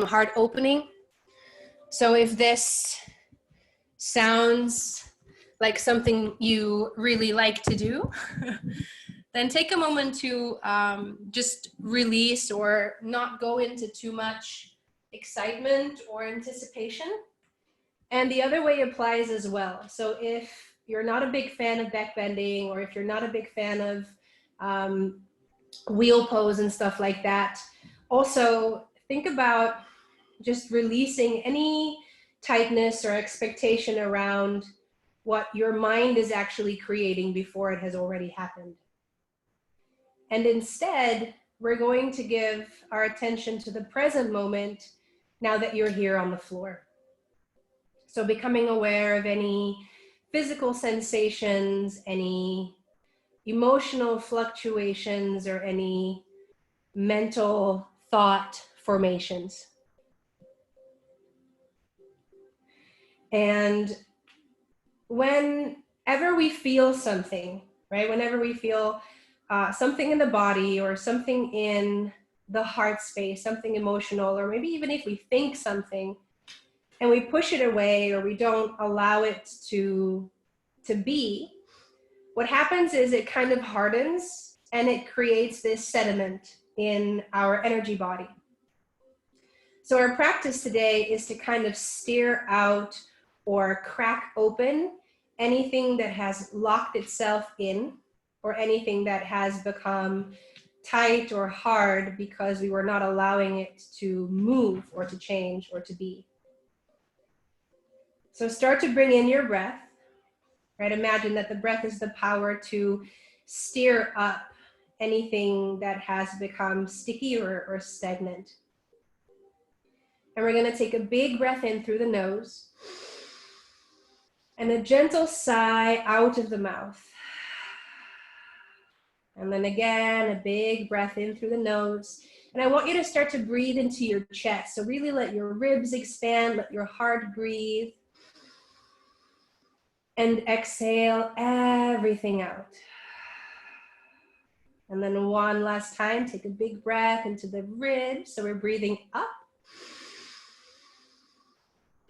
heart opening. So if this sounds like something you really like to do, then take a moment to just release or not go into too much excitement or anticipation. And the other way applies as well. So if you're not a big fan of back bending, or if you're not a big fan of wheel pose and stuff like that, also think about just releasing any tightness or expectation around what your mind is actually creating before it has already happened. And instead, we're going to give our attention to the present moment now that you're here on the floor. So becoming aware of any physical sensations, any emotional fluctuations, or any mental thought formations. And whenever we feel something, right? Whenever we feel something in the body or something in the heart space, something emotional, or maybe even if we think something and we push it away or we don't allow it to be, what happens is it kind of hardens and it creates this sediment in our energy body. So our practice today is to kind of steer out or crack open anything that has locked itself in, or anything that has become tight or hard because we were not allowing it to move or to change or to be. So start to bring in your breath, right? Imagine that the breath is the power to steer up anything that has become sticky or stagnant. And we're going to take a big breath in through the nose and a gentle sigh out of the mouth. And then again, a big breath in through the nose. And I want you to start to breathe into your chest. So really let your ribs expand, let your heart breathe. And exhale everything out. And then one last time, take a big breath into the ribs. So we're breathing up.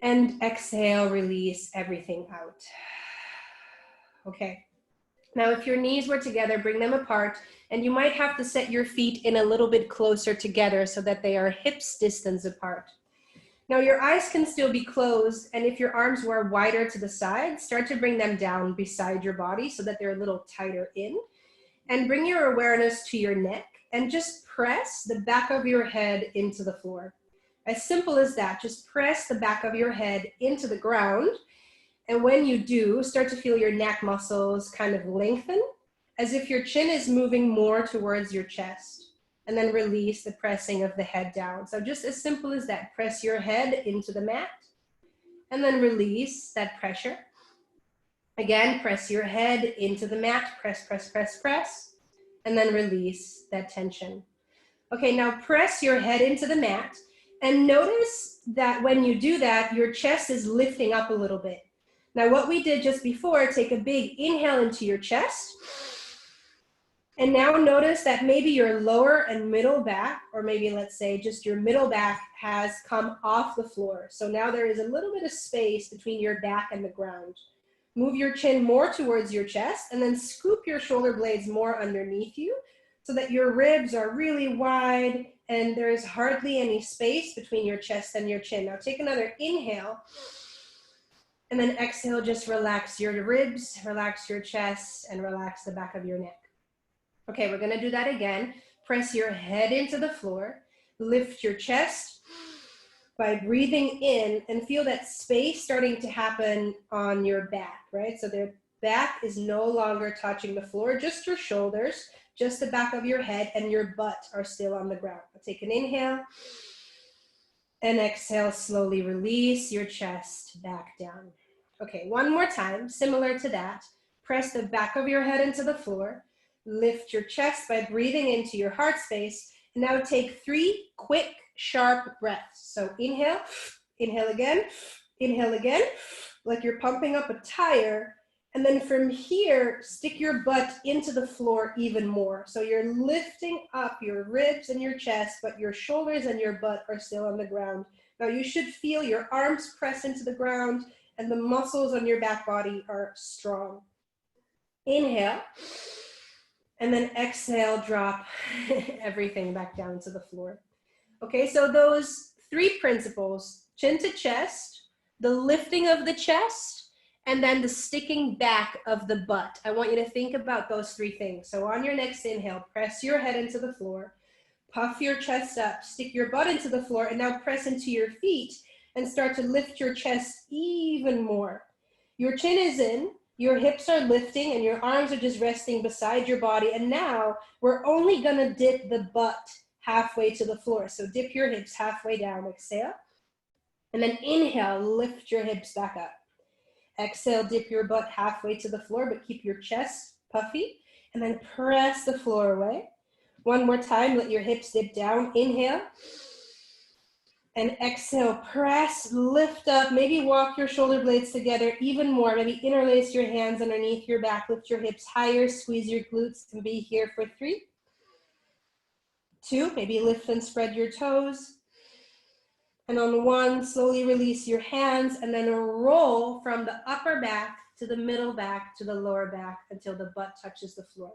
And exhale, release everything out. Okay. Now, if your knees were together, bring them apart, and you might have to set your feet in a little bit closer together so that they are hips distance apart. Now, your eyes can still be closed, and if your arms were wider to the side, start to bring them down beside your body so that they're a little tighter in. And bring your awareness to your neck, and just press the back of your head into the floor. As simple as that, just press the back of your head into the ground. And when you do, start to feel your neck muscles kind of lengthen, as if your chin is moving more towards your chest. And then release the pressing of the head down. So just as simple as that, press your head into the mat, and then release that pressure. Again, press your head into the mat, press, press, press, press, and then release that tension. Okay, now press your head into the mat. And notice that when you do that, your chest is lifting up a little bit. Now what we did just before, take a big inhale into your chest. And now notice that maybe your lower and middle back, or maybe let's say just your middle back, has come off the floor. So now there is a little bit of space between your back and the ground. Move your chin more towards your chest, and then scoop your shoulder blades more underneath you so that your ribs are really wide and there is hardly any space between your chest and your chin. Now take another inhale, and then exhale, just relax your ribs, relax your chest, and relax the back of your neck. Okay, we're gonna do that again. Press your head into the floor, lift your chest by breathing in, and feel that space starting to happen on your back, right? So the back is no longer touching the floor, just your shoulders, just the back of your head, and your butt are still on the ground. Take an inhale, and exhale, slowly release your chest back down. Okay, one more time, similar to that. Press the back of your head into the floor, lift your chest by breathing into your heart space, and now take 3 quick, sharp breaths. So inhale again, like you're pumping up a tire, And then from here, stick your butt into the floor even more. So you're lifting up your ribs and your chest, but your shoulders and your butt are still on the ground. Now you should feel your arms press into the ground and the muscles on your back body are strong. Inhale, and then exhale, drop everything back down to the floor. Okay, so those 3 principles, chin to chest, the lifting of the chest, and then the sticking back of the butt. I want you to think about those 3 things. So on your next inhale, press your head into the floor, puff your chest up, stick your butt into the floor, and now press into your feet and start to lift your chest even more. Your chin is in, your hips are lifting, and your arms are just resting beside your body. And now we're only gonna dip the butt halfway to the floor. So dip your hips halfway down, exhale. And then inhale, lift your hips back up. Exhale, dip your butt halfway to the floor, but keep your chest puffy. And then press the floor away. One more time, let your hips dip down. Inhale. And exhale, press, lift up, maybe walk your shoulder blades together even more. Maybe interlace your hands underneath your back, lift your hips higher, squeeze your glutes, and be here for 3, 2, maybe lift and spread your toes. And on 1, slowly release your hands and then roll from the upper back to the middle back to the lower back until the butt touches the floor.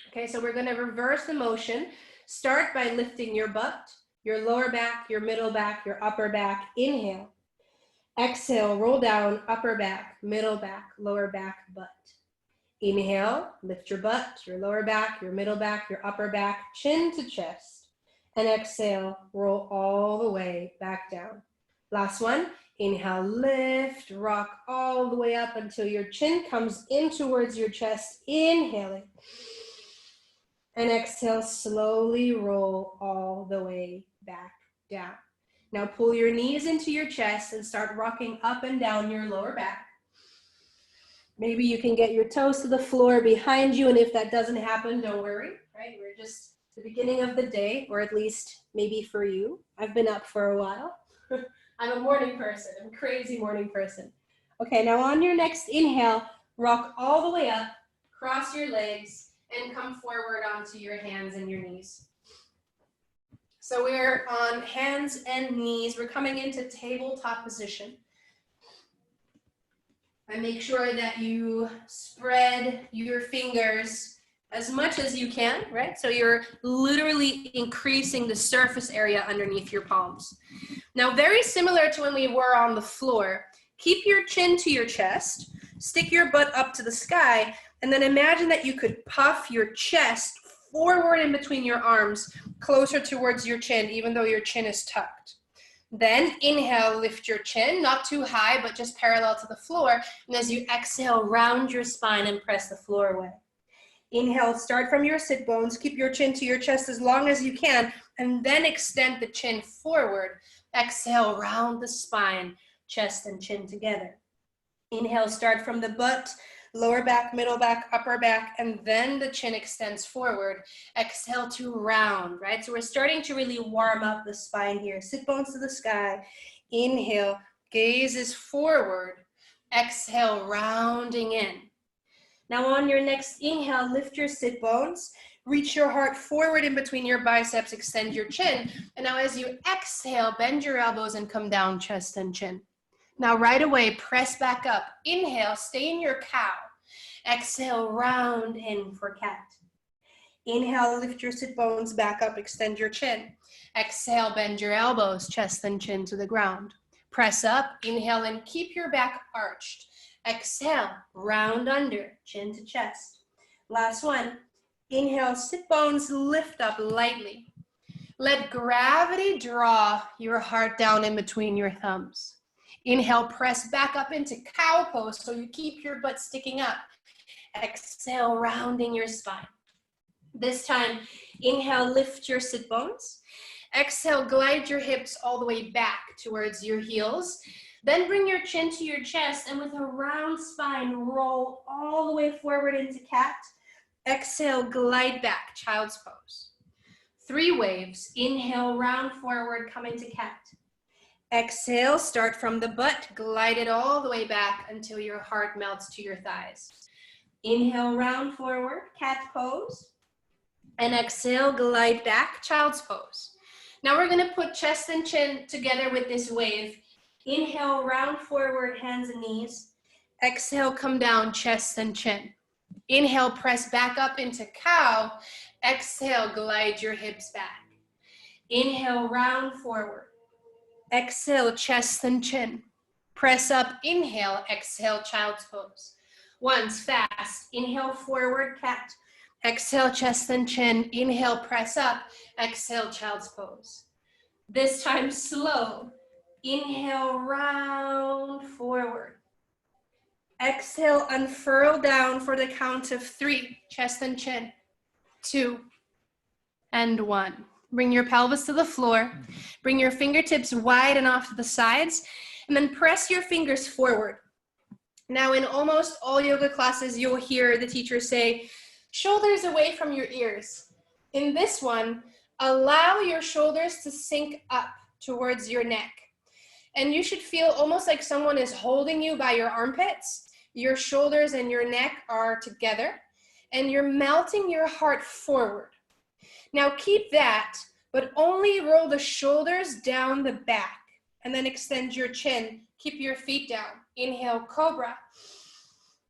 Okay, so we're gonna reverse the motion. Start by lifting your butt, your lower back, your middle back, your upper back. Inhale. Exhale, roll down, upper back, middle back, lower back, butt. Inhale, lift your butt, your lower back, your middle back, your upper back, chin to chest. And exhale, roll all the way back down. Last one, inhale, lift, rock all the way up until your chin comes in towards your chest. Inhaling. And exhale, slowly roll all the way back down. Now pull your knees into your chest and start rocking up and down your lower back. Maybe you can get your toes to the floor behind you, and if that doesn't happen, don't worry, right? We're just the beginning of the day, or at least maybe for you. I've been up for a while. I'm a morning person. I'm a crazy morning person. Okay, now on your next inhale, rock all the way up, cross your legs, and come forward onto your hands and your knees. So we're on hands and knees. We're coming into tabletop position. And make sure that you spread your fingers as much as you can, right? So you're literally increasing the surface area underneath your palms. Now, very similar to when we were on the floor, keep your chin to your chest, stick your butt up to the sky, and then imagine that you could puff your chest forward in between your arms, closer towards your chin, even though your chin is tucked. Then inhale, lift your chin, not too high, but just parallel to the floor. And as you exhale, round your spine and press the floor away. Inhale, start from your sit bones, keep your chin to your chest as long as you can, and then extend the chin forward. Exhale, round the spine, chest and chin together. Inhale, start from the butt, lower back, middle back, upper back, and then the chin extends forward. Exhale to round, right? So we're starting to really warm up the spine here. Sit bones to the sky. Inhale, gaze is forward. Exhale, rounding in. Now on your next inhale, lift your sit bones. Reach your heart forward in between your biceps, extend your chin. And now as you exhale, bend your elbows and come down, chest and chin. Now right away, press back up. Inhale, stay in your cow. Exhale, round in for cat. Inhale, lift your sit bones back up, extend your chin. Exhale, bend your elbows, chest and chin to the ground. Press up, inhale, and keep your back arched. Exhale, round under, chin to chest. Last one. Inhale, sit bones lift up lightly. Let gravity draw your heart down in between your thumbs. Inhale, press back up into cow pose so you keep your butt sticking up. Exhale, rounding your spine. This time, inhale, lift your sit bones. Exhale, glide your hips all the way back towards your heels. Then bring your chin to your chest and with a round spine, roll all the way forward into cat. Exhale, glide back, child's pose. 3 waves. Inhale, round forward, come into cat. Exhale, start from the butt, glide it all the way back until your heart melts to your thighs. Inhale, round forward, cat pose. And exhale, glide back, child's pose. Now we're gonna put chest and chin together with this wave. Inhale, round forward, hands and knees. Exhale, come down, chest and chin. Inhale, press back up into cow. Exhale, glide your hips back. Inhale, round forward. Exhale, chest and chin. Press up, inhale, exhale, child's pose. Once, fast. Inhale, forward, cat. Exhale, chest and chin. Inhale, press up. Exhale, child's pose. This time, slow. Inhale, round forward. Exhale, unfurl down for the count of 3. Chest and chin. 2 and 1. Bring your pelvis to the floor. Bring your fingertips wide and off to the sides. And then press your fingers forward. Now, in almost all yoga classes, you'll hear the teacher say, shoulders away from your ears. In this one, allow your shoulders to sink up towards your neck. And you should feel almost like someone is holding you by your armpits. Your shoulders and your neck are together, and you're melting your heart forward. Now keep that, but only roll the shoulders down the back, and then extend your chin. Keep your feet down. Inhale, cobra.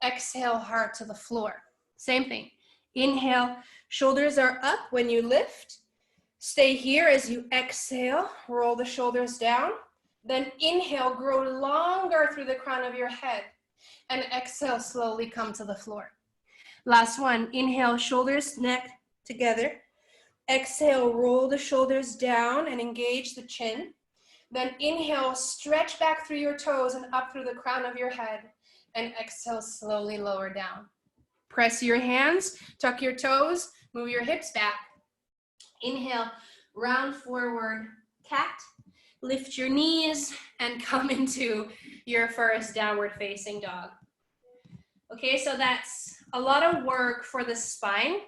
Exhale, heart to the floor. Same thing. Inhale, shoulders are up when you lift. Stay here as you exhale, roll the shoulders down. Then inhale, grow longer through the crown of your head. And exhale, slowly come to the floor. Last one, inhale, shoulders, neck together. Exhale, roll the shoulders down and engage the chin. Then inhale, stretch back through your toes and up through the crown of your head. And exhale, slowly lower down. Press your hands, tuck your toes, move your hips back. Inhale, round forward, cat. Lift your knees and come into your first downward facing dog. Okay, so that's a lot of work for the spine,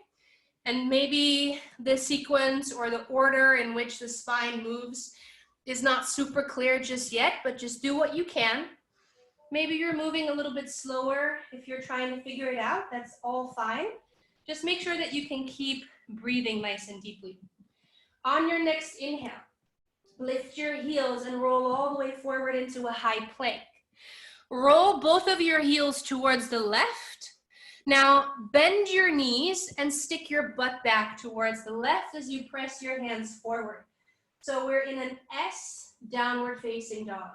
and maybe the sequence or the order in which the spine moves is not super clear just yet, but just do what you can. Maybe you're moving a little bit slower if you're trying to figure it out. That's all fine. Just make sure that you can keep breathing nice and deeply. On your next inhale, lift your heels and roll all the way forward into a high plank. Roll both of your heels towards the left. Now bend your knees and stick your butt back towards the left as you press your hands forward. So we're in an S, downward facing dog.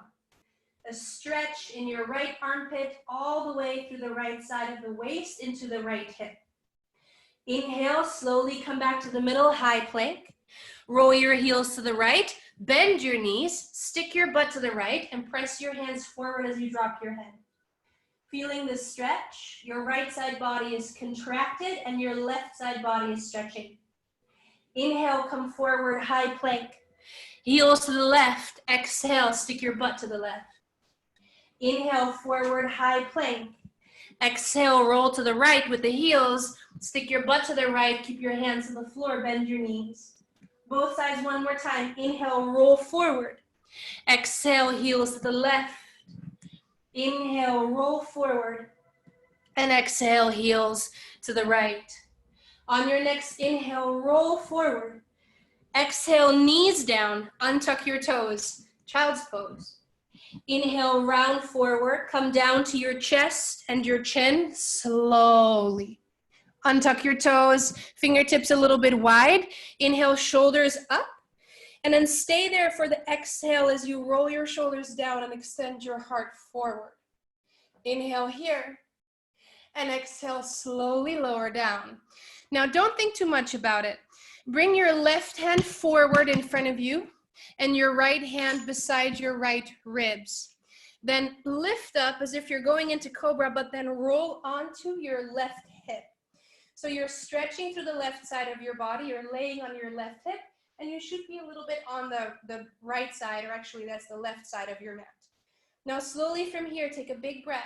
A stretch in your right armpit all the way through the right side of the waist into the right hip. Inhale, slowly come back to the middle, high plank. Roll your heels to the right, bend your knees, stick your butt to the right, and press your hands forward as you drop your head. Feeling the stretch, your right side body is contracted and your left side body is stretching. Inhale, come forward, high plank. Heels to the left, exhale, stick your butt to the left. Inhale, forward, high plank. Exhale, roll to the right with the heels, stick your butt to the right, keep your hands to the floor, bend your knees. Both sides one more time. Inhale, roll forward. Exhale, heels to the left. Inhale, roll forward. And exhale, heels to the right. On your next inhale, roll forward. Exhale, knees down, untuck your toes, child's pose. Inhale, round forward, come down to your chest and your chin slowly. Untuck your toes, fingertips a little bit wide. Inhale, shoulders up. And then stay there for the exhale as you roll your shoulders down and extend your heart forward. Inhale here. And exhale, slowly lower down. Now, don't think too much about it. Bring your left hand forward in front of you and your right hand beside your right ribs. Then lift up as if you're going into cobra, but then roll onto your left hip. So you're stretching through the left side of your body, you're laying on your left hip, and you should be a little bit on the right side, or actually that's the left side of your mat. Now slowly from here, take a big breath.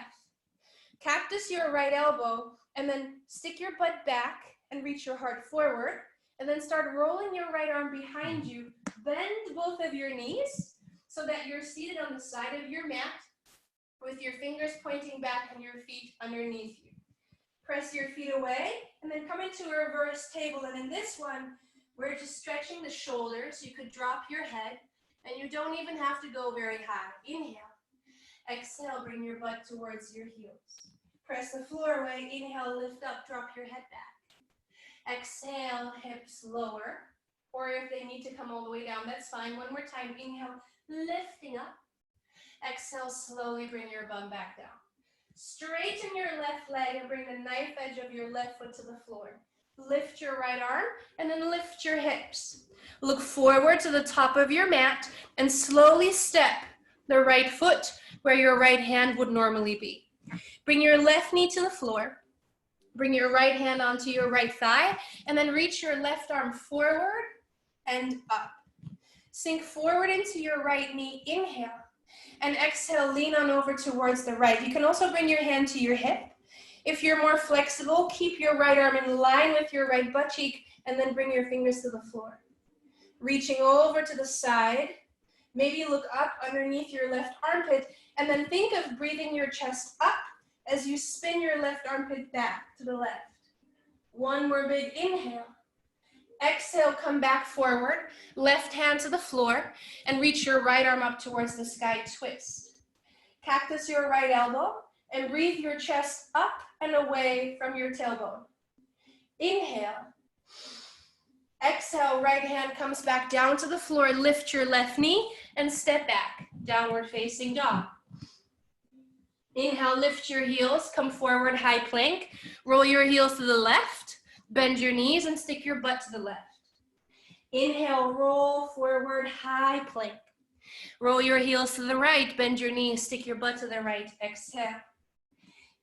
Cactus your right elbow, and then stick your butt back and reach your heart forward, and then start rolling your right arm behind you. Bend both of your knees so that you're seated on the side of your mat with your fingers pointing back and your feet underneath you. Press your feet away and then come into a reverse table. And in this one, we're just stretching the shoulders. You could drop your head and you don't even have to go very high. Inhale. Exhale, bring your butt towards your heels. Press the floor away. Inhale, lift up, drop your head back. Exhale, hips lower. Or if they need to come all the way down, that's fine. One more time. Inhale, lifting up. Exhale, slowly bring your bum back down. Straighten your left leg and bring the knife edge of your left foot to the floor. Lift your right arm and then lift your hips. Look forward to the top of your mat and slowly step the right foot where your right hand would normally be. Bring your left knee to the floor. Bring your right hand onto your right thigh and then reach your left arm forward and up. Sink forward into your right knee. Inhale. And exhale, lean on over towards the right. You can also bring your hand to your hip. If you're more flexible, keep your right arm in line with your right butt cheek and then bring your fingers to the floor. Reaching over to the side. Maybe look up underneath your left armpit and then think of breathing your chest up as you spin your left armpit back to the left. One more big inhale. Exhale, come back forward, left hand to the floor, and reach your right arm up towards the sky, twist. Cactus your right elbow, and breathe your chest up and away from your tailbone. Inhale. Exhale, right hand comes back down to the floor, lift your left knee, and step back, downward facing dog. Inhale, lift your heels, come forward, high plank, roll your heels to the left, bend your knees and stick your butt to the left. Inhale, roll forward, high plank. Roll your heels to the right, bend your knees, stick your butt to the right. Exhale.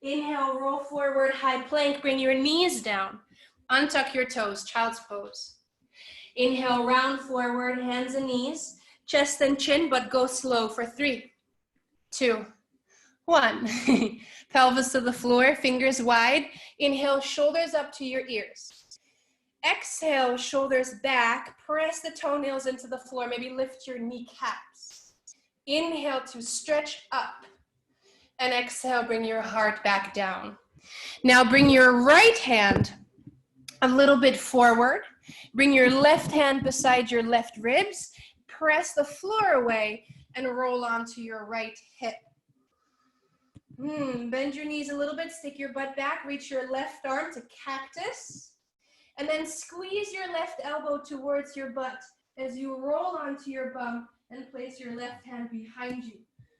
Inhale, roll forward, high plank, bring your knees down. Untuck your toes, child's pose. Inhale, round forward, hands and knees, chest and chin, but go slow for 3, 2, 1. Pelvis to the floor, fingers wide. Inhale, shoulders up to your ears. Exhale, shoulders back. Press the toenails into the floor. Maybe lift your kneecaps. Inhale to stretch up. And exhale, bring your heart back down. Now bring your right hand a little bit forward. Bring your left hand beside your left ribs. Press the floor away and roll onto your right hip. Bend your knees a little bit, stick your butt back, reach your left arm to cactus, and then squeeze your left elbow towards your butt as you roll onto your bum and place your left hand behind you.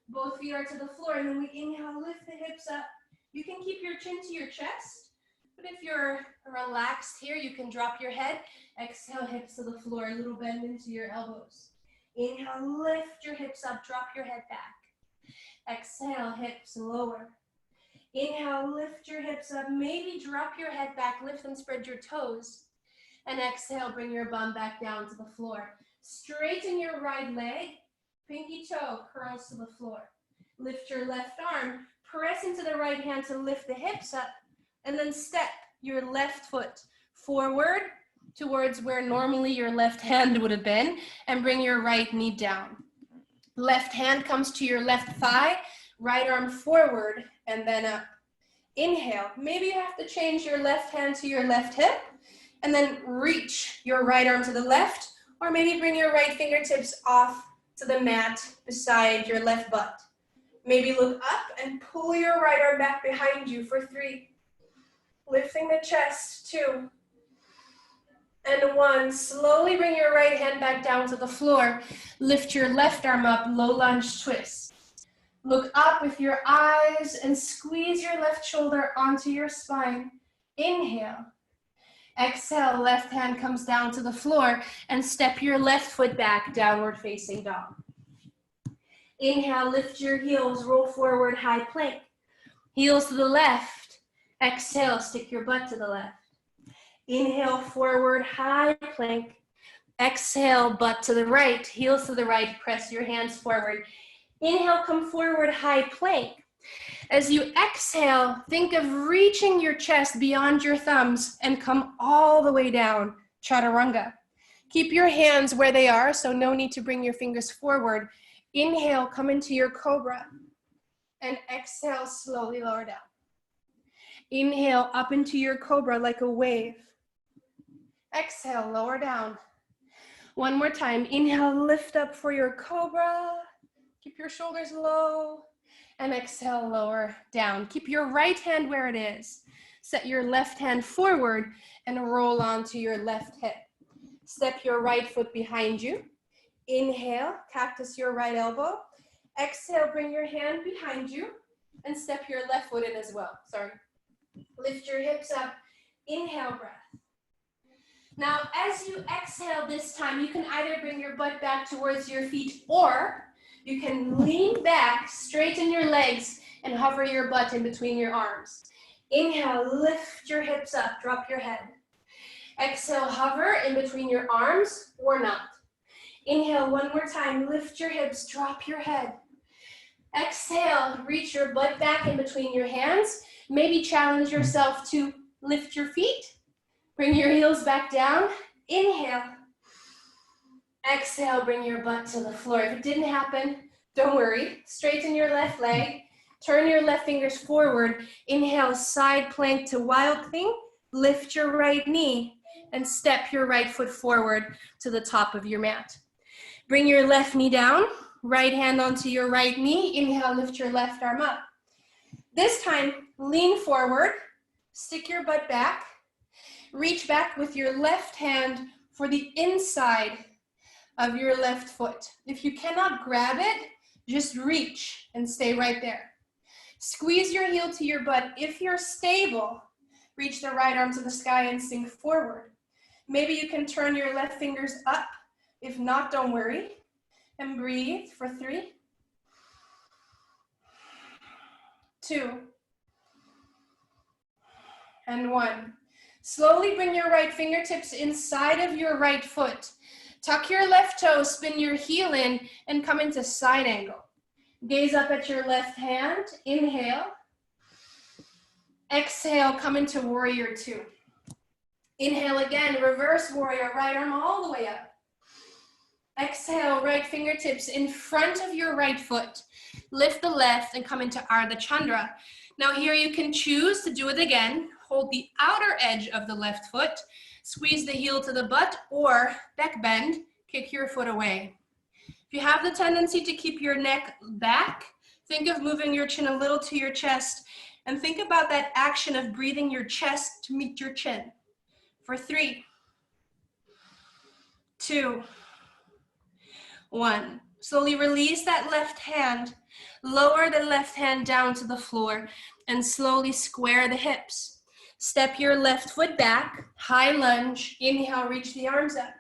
Both feet are to the floor, and then we inhale, lift the hips up. You can keep your chin to your chest, but if you're relaxed here, you can drop your head. Exhale, hips to the floor, a little bend into your elbows. Inhale, lift your hips up, drop your head back. Exhale, hips lower. Inhale, lift your hips up, maybe drop your head back, lift and spread your toes. And exhale, bring your bum back down to the floor. Straighten your right leg, pinky toe curls to the floor. Lift your left arm, press into the right hand to lift the hips up, and then step your left foot forward towards where normally your left hand would have been, and bring your right knee down. Left hand comes to your left thigh, right arm forward, and then up. Inhale. Maybe you have to change your left hand to your left hip, and then reach your right arm to the left, or maybe bring your right fingertips off to the mat beside your left butt. Maybe look up and pull your right arm back behind you for 3. Lifting the chest, 2. And 1. Slowly bring your right hand back down to the floor. Lift your left arm up, low lunge twist. Look up with your eyes and squeeze your left shoulder onto your spine. Inhale. Exhale, left hand comes down to the floor and step your left foot back, downward facing dog. Inhale, lift your heels, roll forward, high plank. Heels to the left. Exhale, stick your butt to the left. Inhale, forward, high plank. Exhale, butt to the right, heels to the right, press your hands forward. Inhale, come forward, high plank. As you exhale, think of reaching your chest beyond your thumbs and come all the way down, chaturanga. Keep your hands where they are, so no need to bring your fingers forward. Inhale, come into your cobra. And exhale, slowly lower down. Inhale, up into your cobra like a wave. Exhale, lower down. One more time. Inhale, lift up for your cobra. Keep your shoulders low. And exhale, lower down. Keep your right hand where it is. Set your left hand forward and roll onto your left hip. Step your right foot behind you. Inhale, cactus your right elbow. Exhale, bring your hand behind you and step your left foot in as well. Sorry. Lift your hips up. Inhale, breath. Now, as you exhale this time, you can either bring your butt back towards your feet or you can lean back, straighten your legs, and hover your butt in between your arms. Inhale, lift your hips up, drop your head. Exhale, hover in between your arms or not. Inhale, one more time, lift your hips, drop your head. Exhale, reach your butt back in between your hands. Maybe challenge yourself to lift your feet. Bring your heels back down. Inhale. Exhale, bring your butt to the floor. If it didn't happen, don't worry. Straighten your left leg. Turn your left fingers forward. Inhale, side plank to wild thing. Lift your right knee and step your right foot forward to the top of your mat. Bring your left knee down. Right hand onto your right knee. Inhale, lift your left arm up. This time, lean forward. Stick your butt back. Reach back with your left hand for the inside of your left foot. If you cannot grab it, just reach and stay right there. Squeeze your heel to your butt. If you're stable, reach the right arm to the sky and sink forward. Maybe you can turn your left fingers up. If not, don't worry. And breathe for 3, 2, and 1. Slowly bring your right fingertips inside of your right foot. Tuck your left toe, spin your heel in, and come into side angle. Gaze up at your left hand. Inhale. Exhale, come into warrior 2. Inhale again, reverse warrior, right arm all the way up. Exhale, right fingertips in front of your right foot. Lift the left and come into Ardha Chandra. Now here you can choose to do it again. Hold the outer edge of the left foot. Squeeze the heel to the butt or back bend, kick your foot away. If you have the tendency to keep your neck back, think of moving your chin a little to your chest and think about that action of breathing your chest to meet your chin. For 3, 2, 1. Slowly release that left hand. Lower the left hand down to the floor and slowly square the hips. Step your left foot back, high lunge. Inhale, reach the arms up.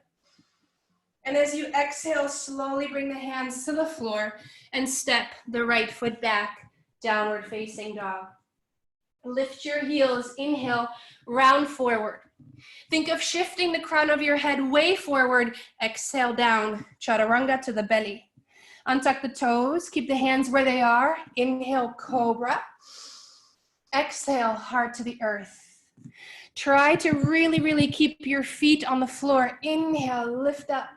And as you exhale, slowly bring the hands to the floor and step the right foot back, downward facing dog. Lift your heels. Inhale, round forward. Think of shifting the crown of your head way forward. Exhale down, chaturanga to the belly. Untuck the toes, keep the hands where they are. Inhale, cobra. Exhale, heart to the earth. Try to really keep your feet on the floor. Inhale, lift up.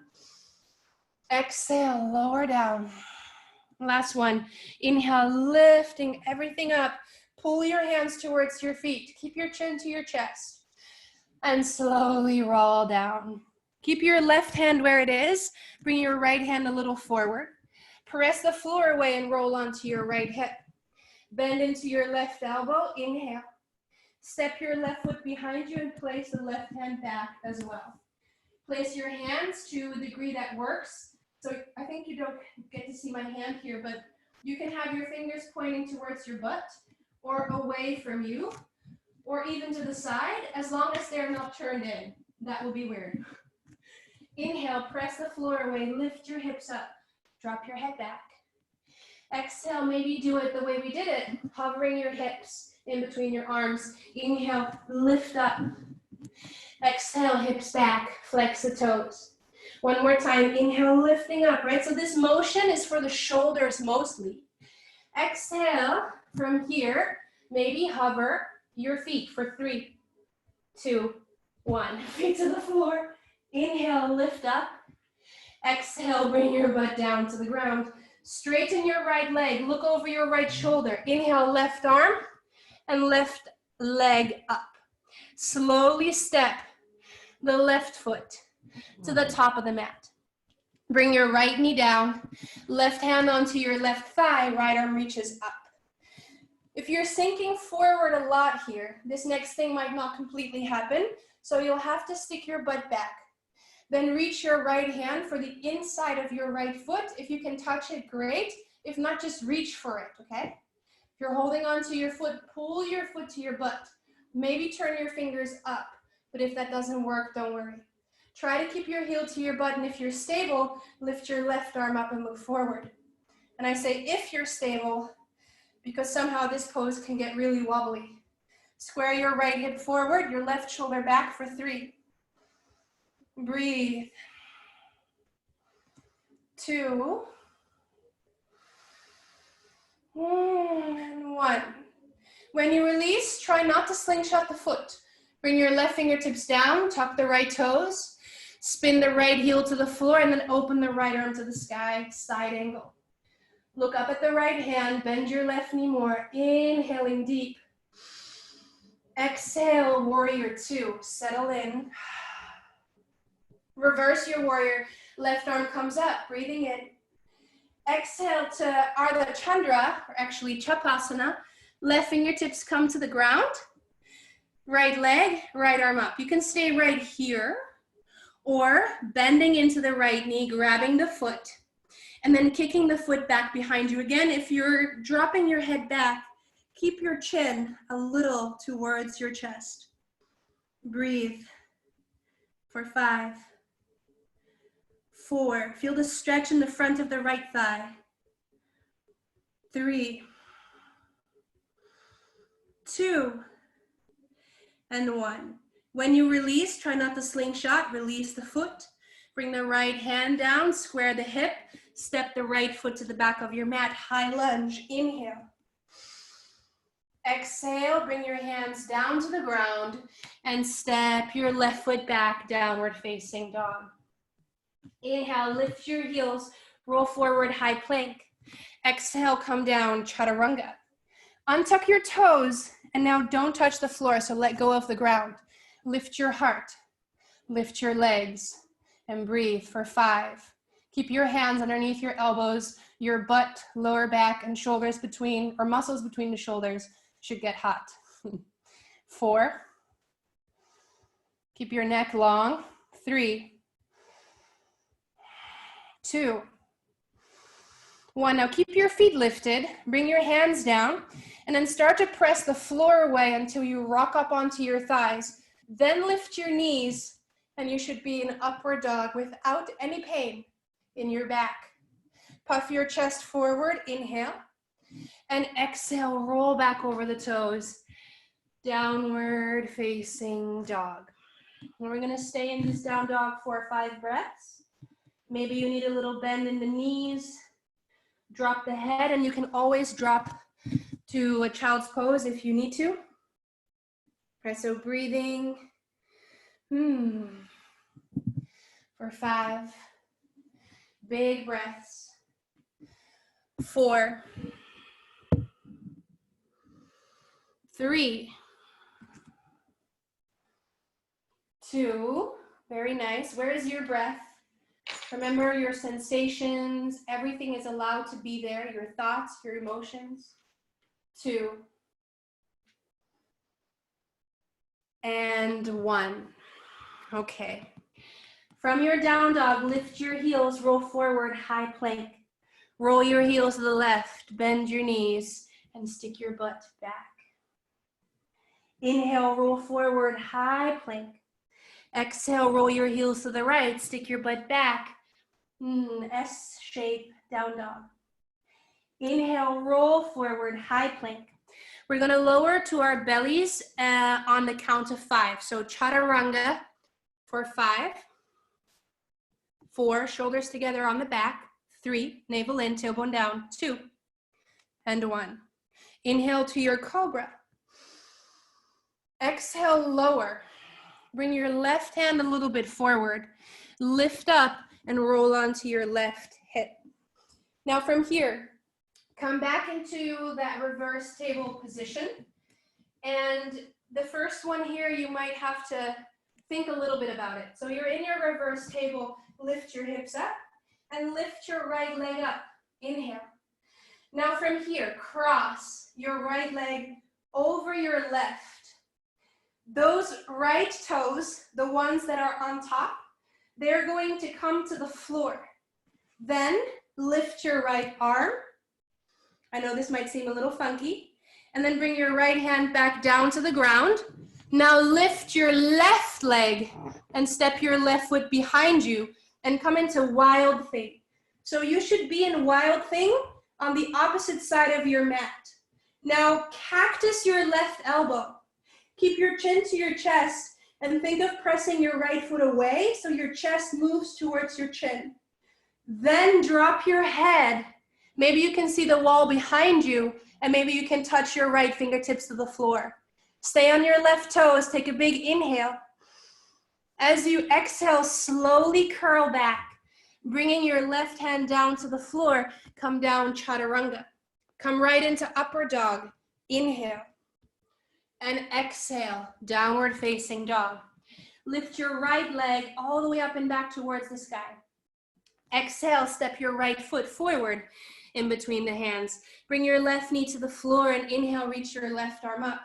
Exhale, lower down. Last one. Inhale, lifting everything up. Pull your hands towards your feet. Keep your chin to your chest. And slowly roll down. Keep your left hand where it is. Bring your right hand a little forward. Press the floor away and roll onto your right hip. Bend into your left elbow. Inhale. Step your left foot behind you and place the left hand back as well. Place your hands to a degree that works. So I think you don't get to see my hand here, but you can have your fingers pointing towards your butt or away from you, or even to the side, as long as they're not turned in. That will be weird. Inhale, press the floor away, lift your hips up, drop your head back. Exhale, maybe do it the way we did it, hovering your hips in between your arms. Inhale, lift up. Exhale, hips back, flex the toes. One more time, inhale, lifting up, right? So this motion is for the shoulders mostly. Exhale, from here, maybe hover your feet for 3, 2, 1. Feet to the floor. Inhale, lift up. Exhale, bring your butt down to the ground. Straighten your right leg. Look over your right shoulder. Inhale, left arm and left leg up. Slowly step the left foot to the top of the mat. Bring your right knee down, left hand onto your left thigh, right arm reaches up. If you're sinking forward a lot here, this next thing might not completely happen, so you'll have to stick your butt back. Then reach your right hand for the inside of your right foot. If you can touch it, great. If not, just reach for it, okay? If you're holding onto your foot, pull your foot to your butt. Maybe turn your fingers up, but if that doesn't work, don't worry. Try to keep your heel to your butt, and if you're stable, lift your left arm up and look forward. And I say if you're stable, because somehow this pose can get really wobbly. Square your right hip forward, your left shoulder back for 3. Breathe. 2. And 1. When you release, try not to slingshot the foot. Bring your left fingertips down, tuck the right toes, spin the right heel to the floor, and then open the right arm to the sky, side angle. Look up at the right hand, bend your left knee more, inhaling deep. Exhale, warrior 2, settle in. Reverse your warrior, left arm comes up, breathing in. Exhale to Ardha Chandra, or actually Chapasana. Left fingertips come to the ground. Right leg, right arm up. You can stay right here, or bending into the right knee, grabbing the foot, and then kicking the foot back behind you. Again, if you're dropping your head back, keep your chin a little towards your chest. Breathe for 5, 4. Feel the stretch in the front of the right thigh. 3, 2, and 1. When you release, try not to slingshot, release the foot. Bring the right hand down, square the hip, step the right foot to the back of your mat, high lunge, inhale. Exhale, bring your hands down to the ground and step your left foot back, downward facing dog. Inhale, lift your heels, roll forward, high plank. Exhale, come down, chaturanga. Untuck your toes, and now don't touch the floor, so let go of the ground. Lift your heart, lift your legs, and breathe for 5. Keep your hands underneath your elbows, your butt, lower back, and shoulders between, or muscles between the shoulders should get hot. 4. Keep your neck long. 3, 2, 1. Now keep your feet lifted, bring your hands down, and then start to press the floor away until you rock up onto your thighs. Then lift your knees, and you should be in upward dog without any pain in your back. Puff your chest forward, inhale, and exhale, roll back over the toes, downward facing dog. And we're gonna stay in this down dog for 5 breaths. Maybe you need a little bend in the knees, drop the head, and you can always drop to a child's pose if you need to. All right, so breathing for 5 big breaths. 4, 3, 2, very nice. Where is your breath? Remember your sensations, everything is allowed to be there, your thoughts, your emotions. 2, and 1. Okay. From your down dog, lift your heels, roll forward, high plank. Roll your heels to the left, bend your knees, and stick your butt back. Inhale, roll forward, high plank. Exhale, roll your heels to the right, stick your butt back. S shape, down dog. Inhale, roll forward, high plank. We're gonna lower to our bellies on the count of 5. So chaturanga for 5, 4, shoulders together on the back. 3, navel in, tailbone down. 2, and 1. Inhale to your cobra. Exhale, lower. Bring your left hand a little bit forward. Lift up and roll onto your left hip. Now from here, come back into that reverse table position. And the first one here, you might have to think a little bit about it. So you're in your reverse table, lift your hips up and lift your right leg up. Inhale. Now from here, cross your right leg over your left. Those right toes, the ones that are on top, they're going to come to the floor. Then lift your right arm. I know this might seem a little funky. And then bring your right hand back down to the ground. Now lift your left leg and step your left foot behind you and come into wild thing. So you should be in wild thing on the opposite side of your mat. Now cactus your left elbow. Keep your chin to your chest and think of pressing your right foot away so your chest moves towards your chin. Then drop your head. Maybe you can see the wall behind you and maybe you can touch your right fingertips to the floor. Stay on your left toes, take a big inhale. As you exhale, slowly curl back, bringing your left hand down to the floor, come down chaturanga. Come right into upper dog, inhale. And exhale, downward facing dog. Lift your right leg all the way up and back towards the sky. Exhale, step your right foot forward in between the hands. Bring your left knee to the floor and inhale, reach your left arm up.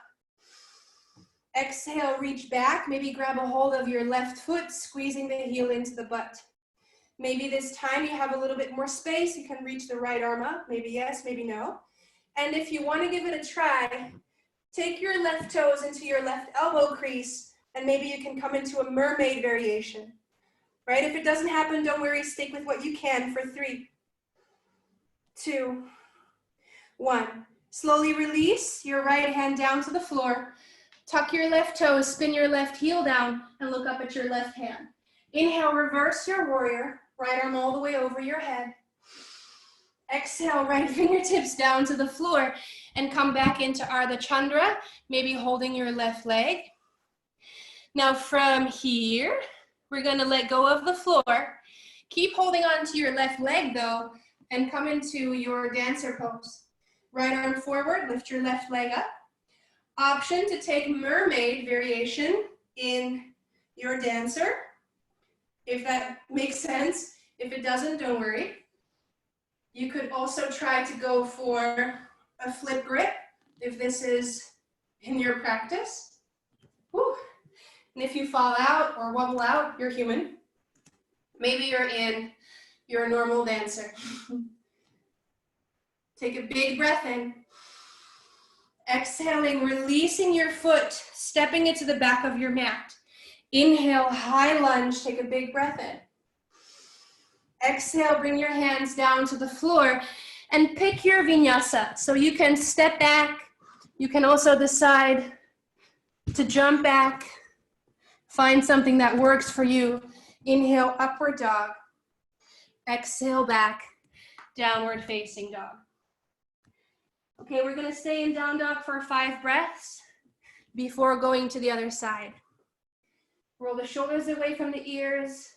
Exhale, reach back, maybe grab a hold of your left foot, squeezing the heel into the butt. Maybe this time you have a little bit more space, you can reach the right arm up, maybe yes, maybe no. And if you want to give it a try, take your left toes into your left elbow crease, and maybe you can come into a mermaid variation, right? If it doesn't happen, don't worry, stick with what you can for 3, 2, 1. Slowly release your right hand down to the floor. Tuck your left toes, spin your left heel down, and look up at your left hand. Inhale, reverse your warrior, right arm all the way over your head. Exhale, right fingertips down to the floor, and come back into Ardha Chandra, maybe holding your left leg. Now from here, we're gonna let go of the floor. Keep holding on to your left leg though, and come into your dancer pose. Right arm forward, lift your left leg up. Option to take mermaid variation in your dancer, if that makes sense. If it doesn't, don't worry. You could also try to go for a flip grip, if this is in your practice. Woo. And if you fall out or wobble out, you're human. Maybe you're in your normal dancer. Take a big breath in. Exhaling, releasing your foot, stepping it to the back of your mat. Inhale, high lunge, take a big breath in. Exhale, bring your hands down to the floor and pick your vinyasa. So you can step back, you can also decide to jump back, find something that works for you. Inhale, upward dog. Exhale back, downward facing dog. Okay, we're gonna stay in down dog for 5 breaths before going to the other side. Roll the shoulders away from the ears.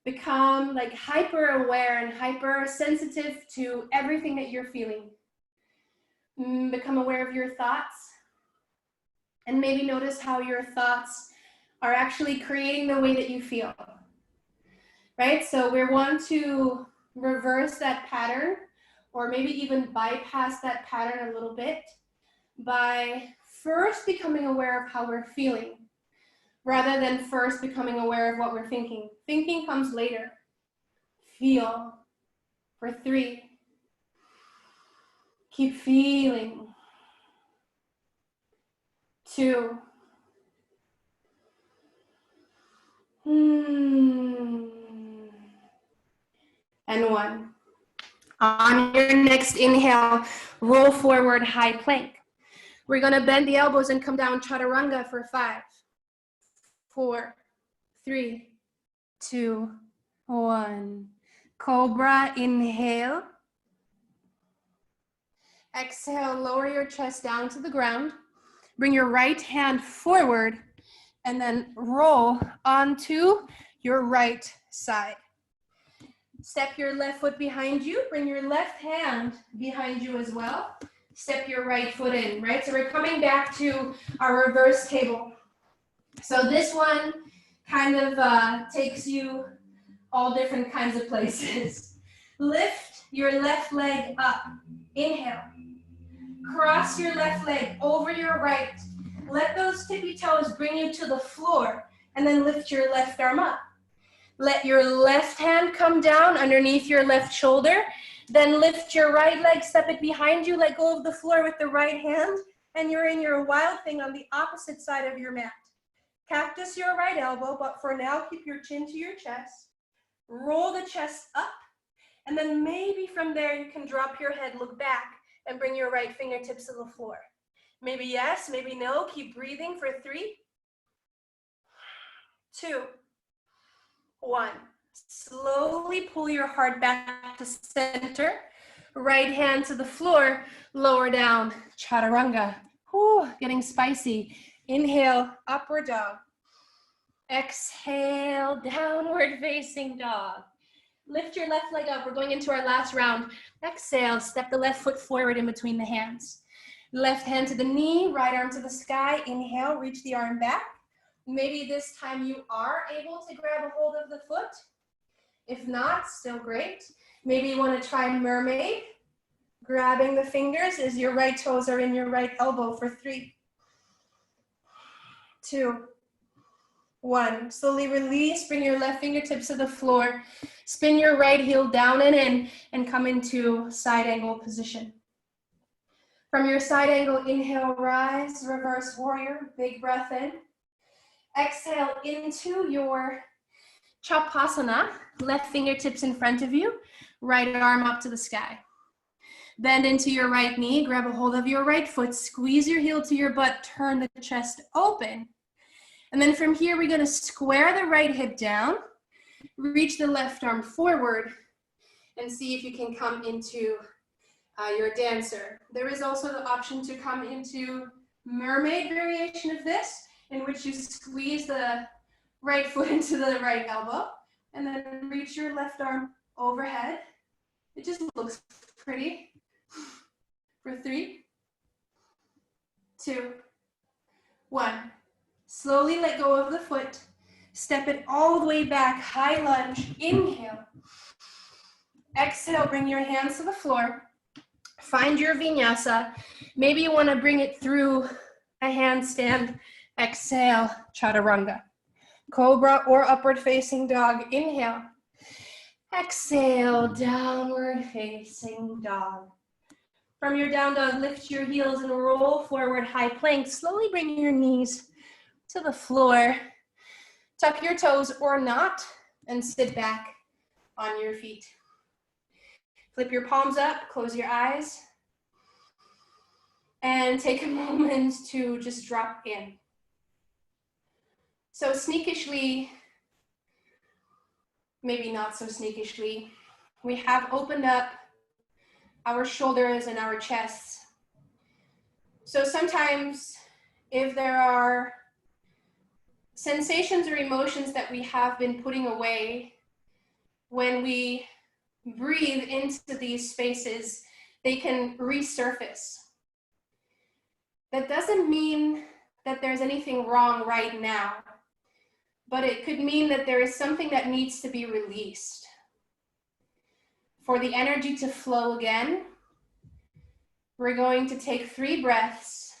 Become like hyper aware and hyper sensitive to everything that you're feeling. Become aware of your thoughts. And maybe notice how your thoughts are actually creating the way that you feel. Right? So we want to reverse that pattern, or maybe even bypass that pattern a little bit by first becoming aware of how we're feeling, rather than first becoming aware of what we're thinking. Thinking comes later. Feel for 3. Keep feeling. 2. And 1. On your next inhale, roll forward, high plank. We're gonna bend the elbows and come down chaturanga for 5, 4, 3, 2, 1. Cobra, inhale. Exhale, lower your chest down to the ground. Bring your right hand forward and then roll onto your right side. Step your left foot behind you. Bring your left hand behind you as well. Step your right foot in, right? So we're coming back to our reverse table. So this one kind of takes you all different kinds of places. Lift your left leg up. Inhale. Cross your left leg over your right. Let those tippy toes bring you to the floor, and then lift your left arm up. Let your left hand come down underneath your left shoulder. Then lift your right leg, step it behind you, let go of the floor with the right hand, and you're in your wild thing on the opposite side of your mat. Cactus your right elbow, but for now, keep your chin to your chest. Roll the chest up, and then maybe from there you can drop your head, look back, and bring your right fingertips to the floor. Maybe yes, maybe no. Keep breathing for 3, 2, 1. Slowly pull your heart back to center. Right hand to the floor, lower down, chaturanga. Whew, getting spicy. Inhale, upward dog. Exhale, downward facing dog. Lift your left leg up. We're going into our last round. Exhale, step the left foot forward in between the hands. Left hand to the knee, right arm to the sky. Inhale, reach the arm back. Maybe this time you are able to grab a hold of the foot. If not, still great. Maybe you want to try mermaid. Grabbing the fingers as your right toes are in your right elbow for 3, 2, 1. Slowly release, bring your left fingertips to the floor. Spin your right heel down and in and come into side angle position. From your side angle, inhale, rise, reverse warrior, big breath in. Exhale into your Chapasana, left fingertips in front of you, right arm up to the sky. Bend into your right knee, grab a hold of your right foot, squeeze your heel to your butt, turn the chest open. And then from here, we're gonna square the right hip down, reach the left arm forward, and see if you can come into your dancer. There is also the option to come into mermaid variation of this, in which you squeeze the right foot into the right elbow, and then reach your left arm overhead. It just looks pretty. For 3, 2, 1. Slowly let go of the foot. Step it all the way back, high lunge. Inhale. Exhale, bring your hands to the floor. Find your vinyasa. Maybe you want to bring it through a handstand. Exhale, chaturanga. Cobra or upward facing dog. Inhale. Exhale, downward facing dog. From your down dog, lift your heels and roll forward, high plank. Slowly bring your knees to the floor. Tuck your toes or not, and sit back on your feet. Flip your palms up, close your eyes, and take a moment to just drop in. So sneakishly, maybe not so sneakishly, we have opened up our shoulders and our chests. So sometimes if there are sensations or emotions that we have been putting away, when we breathe into these spaces, they can resurface. That doesn't mean that there's anything wrong right now, but it could mean that there is something that needs to be released. For the energy to flow again, we're going to take 3 breaths.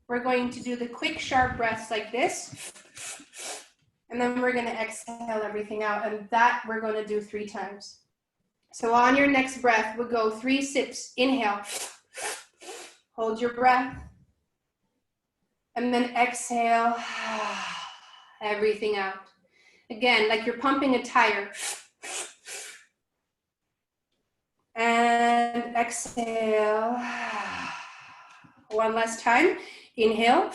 We're going to do the quick, sharp breaths like this. And then we're going to exhale everything out. And that we're going to do 3 times. So on your next breath, we'll go 3 sips. Inhale. Hold your breath. And then exhale everything out. Again, like you're pumping a tire. And exhale. One last time. Inhale.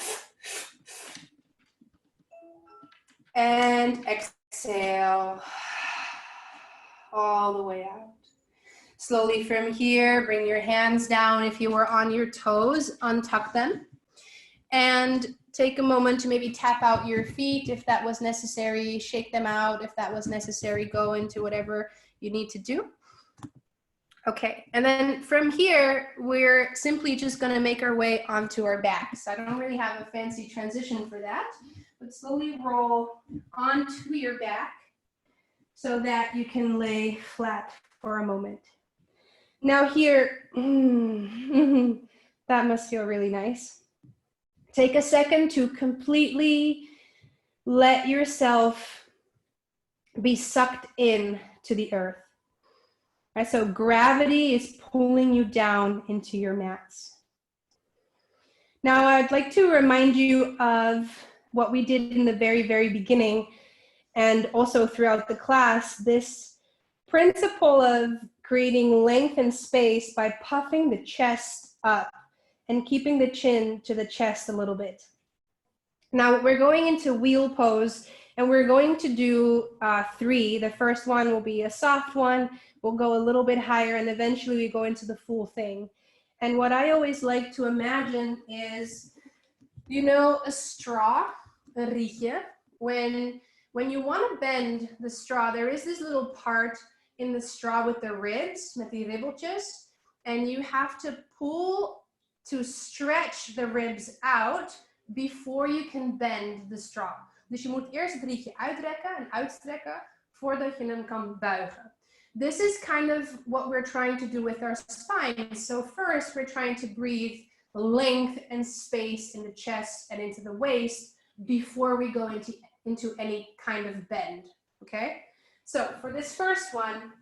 And exhale. All the way out. Slowly from here, bring your hands down. If you were on your toes, untuck them. And take a moment to maybe tap out your feet if that was necessary. Shake them out if that was necessary. Go into whatever you need to do. Okay, and then from here, we're simply just gonna make our way onto our back. So I don't really have a fancy transition for that, but slowly roll onto your back so that you can lay flat for a moment. Now here, that must feel really nice. Take a second to completely let yourself be sucked in to the earth. Right, so gravity is pulling you down into your mats. Now I'd like to remind you of what we did in the very, very beginning and also throughout the class, this principle of creating length and space by puffing the chest up and keeping the chin to the chest a little bit. Now we're going into wheel pose and we're going to do 3. The first one will be a soft one. We'll go a little bit higher and eventually we go into the full thing. And what I always like to imagine is, you know, a straw, a rietje. When you want to bend the straw, there is this little part in the straw with the ribs, met die ribbeltjes, and you have to pull to stretch the ribs out before you can bend the straw. Dus je moet eerst het rietje uitrekken en uitstrekken voordat je hem kan buigen. This is kind of what we're trying to do with our spine. So first, we're trying to breathe length and space in the chest and into the waist before we go into any kind of bend, okay? So for this first one,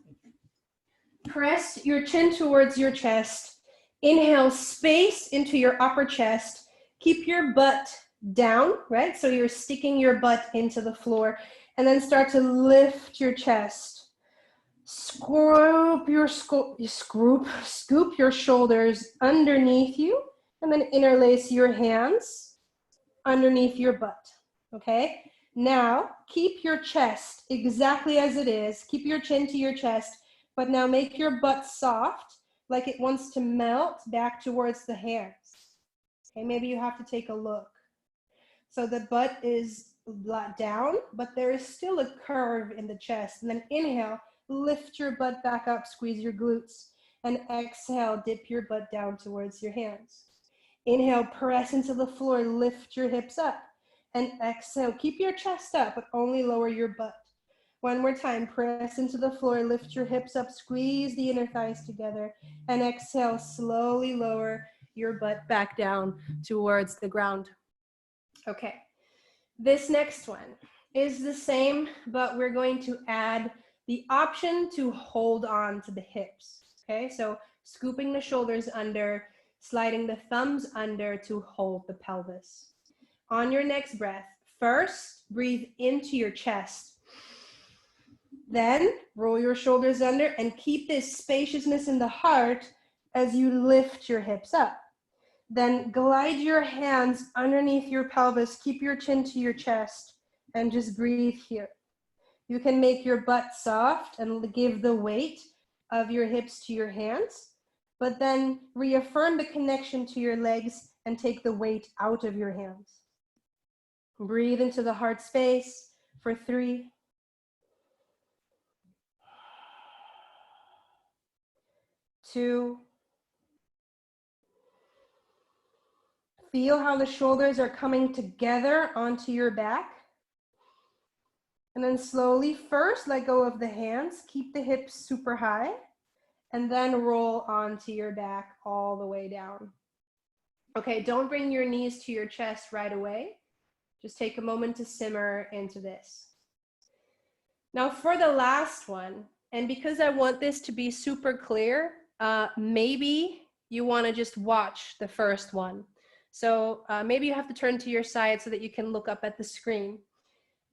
press your chin towards your chest. Inhale space into your upper chest. Keep your butt down, right? So you're sticking your butt into the floor and then start to lift your chest. Scoop your shoulders underneath you and then interlace your hands underneath your butt, okay? Now, keep your chest exactly as it is. Keep your chin to your chest, but now make your butt soft, like it wants to melt back towards the hands. Okay, maybe you have to take a look. So the butt is down, but there is still a curve in the chest. And then inhale, lift your butt back up, squeeze your glutes. And exhale, dip your butt down towards your hands. Inhale, press into the floor, lift your hips up. And exhale, keep your chest up, but only lower your butt. One more time, press into the floor, lift your hips up, squeeze the inner thighs together. And exhale, slowly lower your butt back down towards the ground. Okay, this next one is the same, but we're going to add the option to hold on to the hips. Okay, so scooping the shoulders under, sliding the thumbs under to hold the pelvis. On your next breath, first breathe into your chest. Then roll your shoulders under and keep this spaciousness in the heart as you lift your hips up. Then glide your hands underneath your pelvis, keep your chin to your chest, and just breathe here. You can make your butt soft and give the weight of your hips to your hands, but then reaffirm the connection to your legs and take the weight out of your hands. Breathe into the heart space for 3, 2. Feel how the shoulders are coming together onto your back. And then slowly, first let go of the hands, keep the hips super high, and then roll onto your back all the way down. Okay, don't bring your knees to your chest right away. Just take a moment to simmer into this. Now for the last one, and because I want this to be super clear, maybe you want to just watch the first one. So maybe you have to turn to your side so that you can look up at the screen.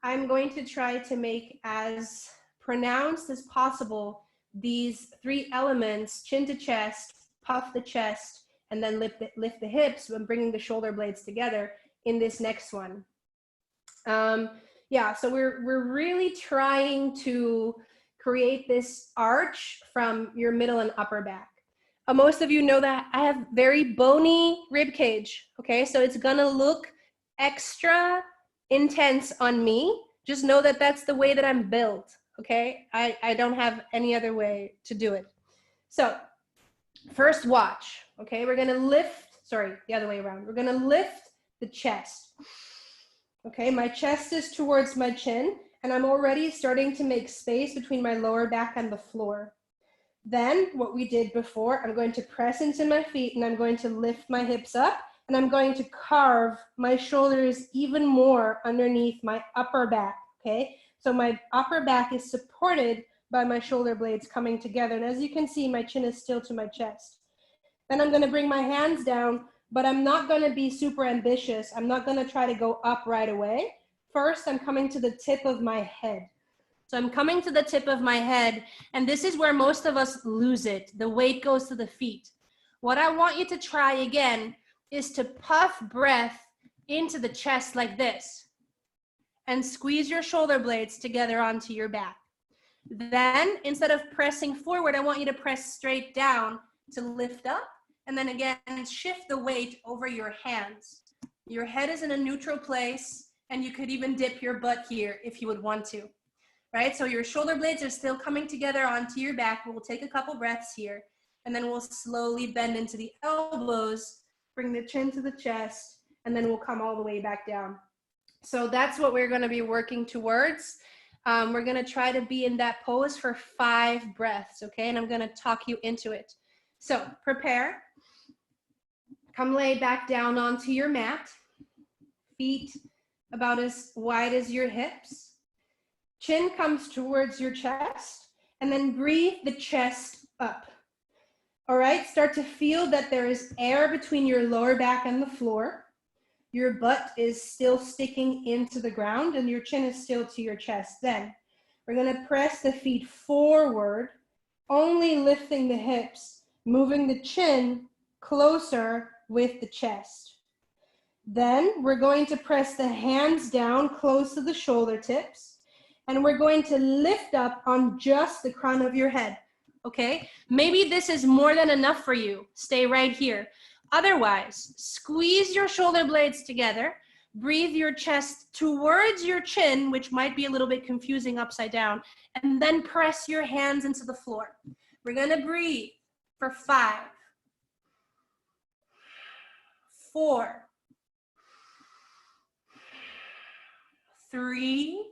I'm going to try to make as pronounced as possible these 3 elements: chin to chest, puff the chest, and then lift the hips when bringing the shoulder blades together in this next one. Yeah, so we're really trying to create this arch from your middle and upper back. Most of you know that I have very bony rib cage, okay? So it's gonna look extra intense on me. Just know that that's the way that I'm built, okay? I don't have any other way to do it. So first watch, okay? We're gonna lift, sorry, the other way around. We're gonna lift the chest. Okay, my chest is towards my chin, and I'm already starting to make space between my lower back and the floor. Then, what we did before, I'm going to press into my feet and I'm going to lift my hips up, and I'm going to carve my shoulders even more underneath my upper back, okay? So my upper back is supported by my shoulder blades coming together. And as you can see, my chin is still to my chest. Then I'm gonna bring my hands down, but I'm not gonna be super ambitious. I'm not gonna try to go up right away. First, I'm coming to the tip of my head. So I'm coming to the tip of my head, and this is where most of us lose it. The weight goes to the feet. What I want you to try again is to puff breath into the chest like this and squeeze your shoulder blades together onto your back. Then, instead of pressing forward, I want you to press straight down to lift up, and then again, shift the weight over your hands. Your head is in a neutral place, and you could even dip your butt here if you would want to, right? So your shoulder blades are still coming together onto your back. We'll take a couple breaths here, and then we'll slowly bend into the elbows, bring the chin to the chest, and then we'll come all the way back down. So that's what we're gonna be working towards. We're gonna try to be in that pose for 5 breaths, okay? And I'm gonna talk you into it. So prepare. Come lay back down onto your mat. Feet about as wide as your hips. Chin comes towards your chest, and then breathe the chest up. All right, start to feel that there is air between your lower back and the floor. Your butt is still sticking into the ground and your chin is still to your chest. Then we're gonna press the feet forward, only lifting the hips, moving the chin closer with the chest. Then we're going to press the hands down close to the shoulder tips, and we're going to lift up on just the crown of your head, okay? Maybe this is more than enough for you. Stay right here. Otherwise, squeeze your shoulder blades together, breathe your chest towards your chin, which might be a little bit confusing upside down, and then press your hands into the floor. We're gonna breathe for 5, 4, 3,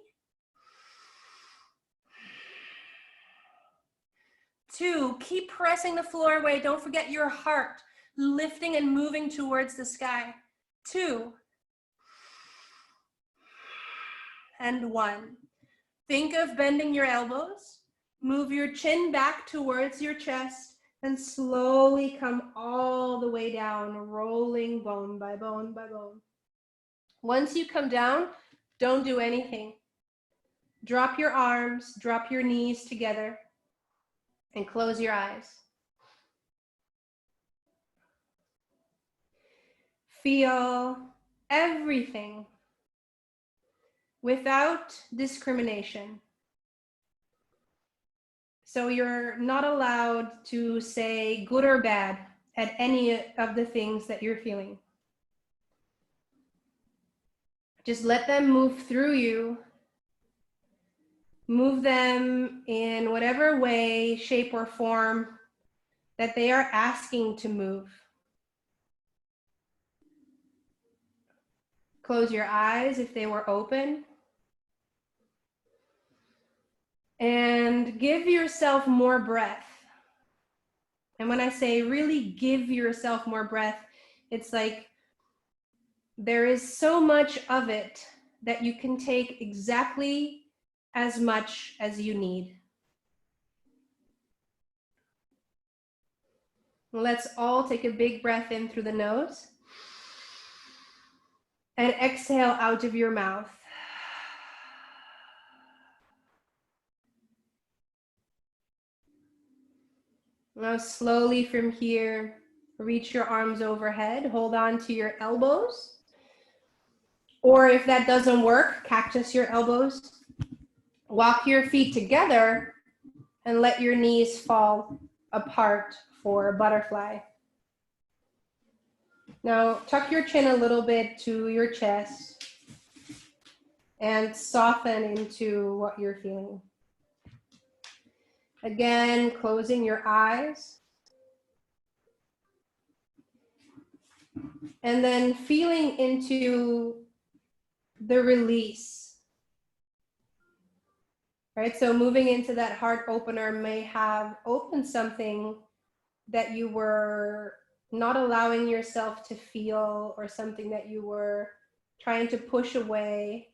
2, keep pressing the floor away. Don't forget your heart lifting and moving towards the sky. 2, and 1. Think of bending your elbows. Move your chin back towards your chest and slowly come all the way down, rolling bone by bone by bone. Once you come down, don't do anything. Drop your arms, drop your knees together, and close your eyes. Feel everything without discrimination. So you're not allowed to say good or bad at any of the things that you're feeling. Just let them move through you. Move them in whatever way, shape, or form that they are asking to move. Close your eyes if they were open. And give yourself more breath. And when I say really give yourself more breath, it's like there is so much of it that you can take exactly as much as you need. Let's all take a big breath in through the nose and exhale out of your mouth. Now slowly from here, reach your arms overhead, hold on to your elbows. Or if that doesn't work, cactus your elbows. Walk your feet together and let your knees fall apart for a butterfly. Now tuck your chin a little bit to your chest and soften into what you're feeling. Again, closing your eyes. And then feeling into the release. Right? So moving into that heart opener may have opened something that you were not allowing yourself to feel, or something that you were trying to push away.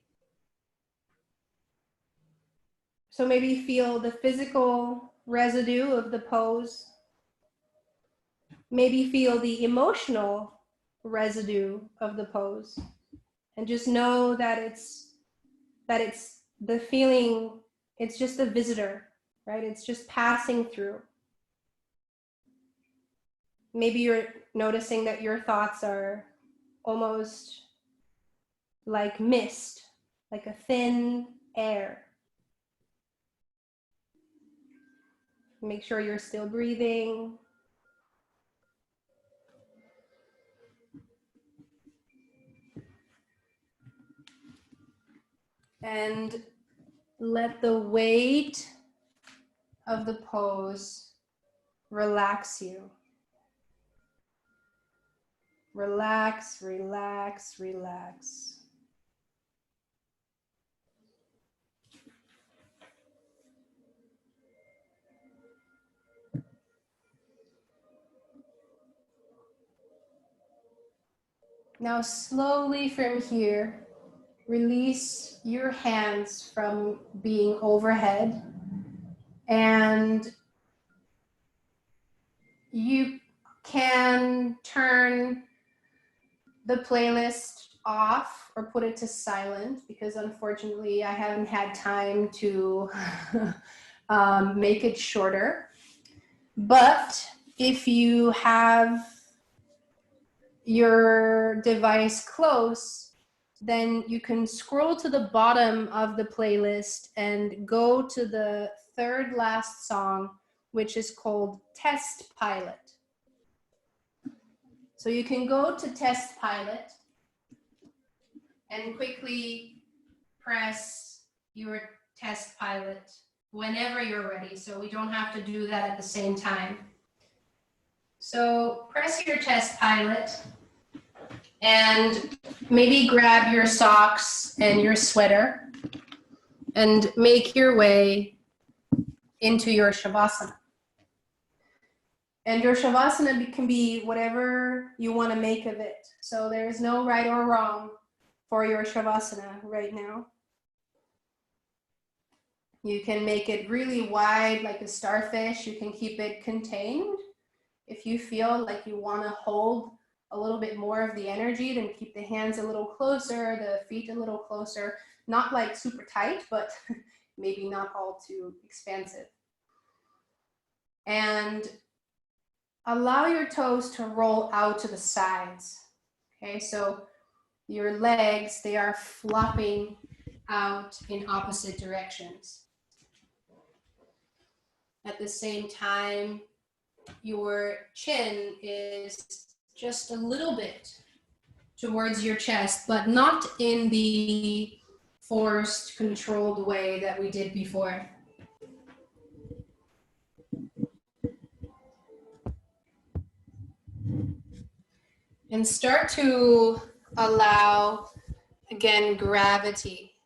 So maybe feel the physical residue of the pose. Maybe feel the emotional residue of the pose. And just know that it's the feeling, it's just a visitor, right? It's just passing through. Maybe you're noticing that your thoughts are almost like mist, like a thin air. Make sure you're still breathing. And let the weight of the pose relax you. Relax, relax, relax. Now slowly from here, release your hands from being overhead, and you can turn the playlist off or put it to silent, because unfortunately I haven't had time to make it shorter. But if you have your device close, then you can scroll to the bottom of the playlist and go to the third last song, which is called Test Pilot. So you can go to Test Pilot and quickly press your Test Pilot whenever you're ready. So we don't have to do that at the same time. So press your Test Pilot and maybe grab your socks and your sweater and make your way into your Shavasana. And your Shavasana can be whatever you want to make of it. So there is no right or wrong for your Shavasana right now. You can make it really wide like a starfish. You can keep it contained. If you feel like you want to hold a little bit more of the energy, then keep the hands a little closer, the feet a little closer, not like super tight, but maybe not all too expansive. And allow your toes to roll out to the sides. Okay, so your legs, they are flopping out in opposite directions. At the same time, your chin is just a little bit towards your chest, but not in the forced, controlled way that we did before. And start to allow, again, gravity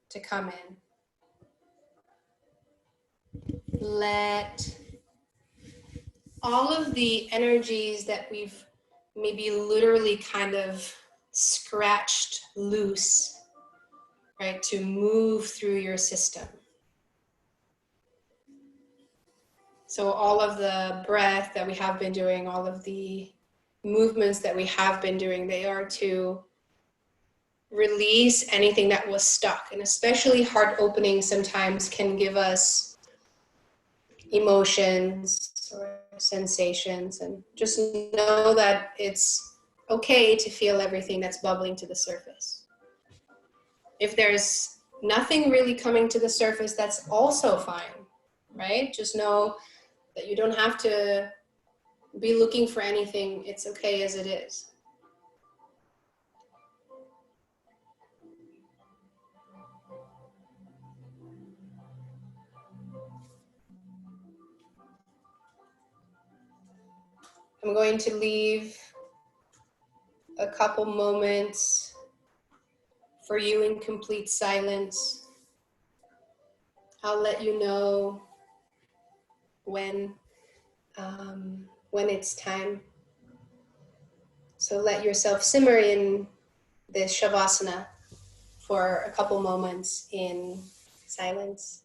to come in. Let all of the energies that we've maybe literally kind of scratched loose, right, to move through your system. So all of the breath that we have been doing, all of the movements that we have been doing, they are to release anything that was stuck. And especially heart opening sometimes can give us emotions or sensations, and just know that it's okay to feel everything that's bubbling to the surface. If there's nothing really coming to the surface, that's also fine, right? Just know that you don't have to be looking for anything. It's okay as it is. I'm going to leave a couple moments for you in complete silence. I'll let you know when it's time. So let yourself simmer in this Shavasana for a couple moments in silence.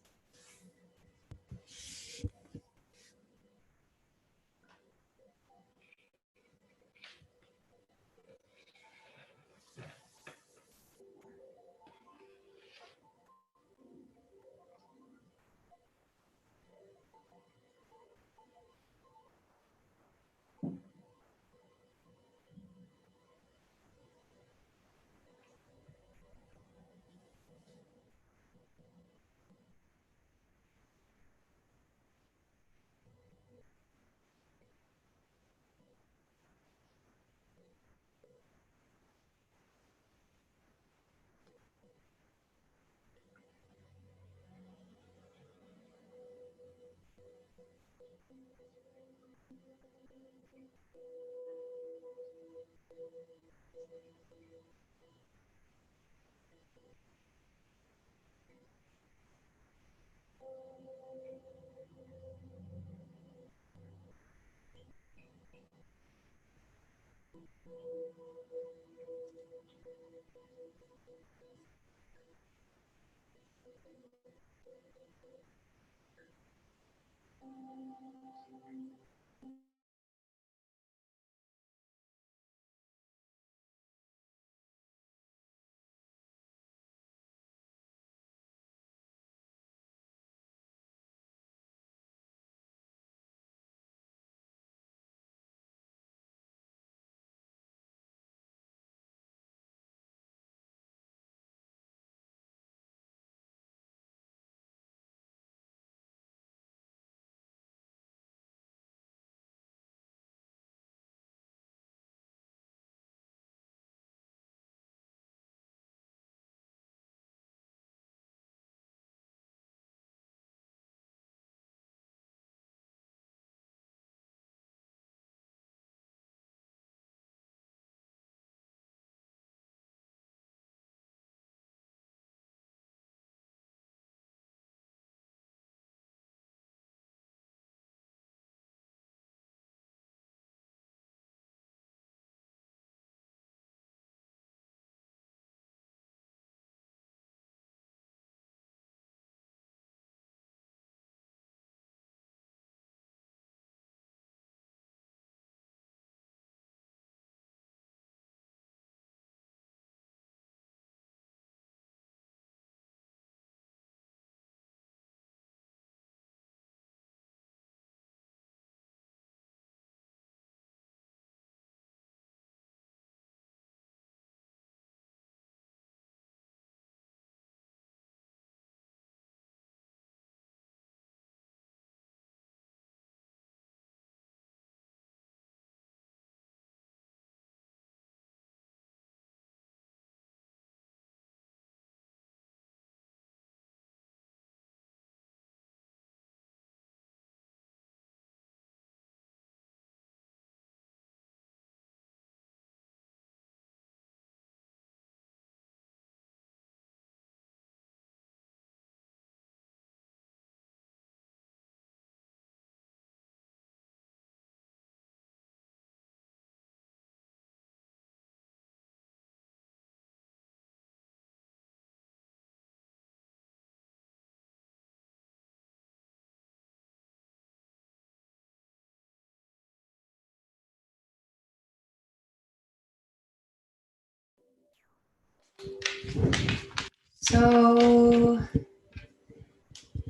So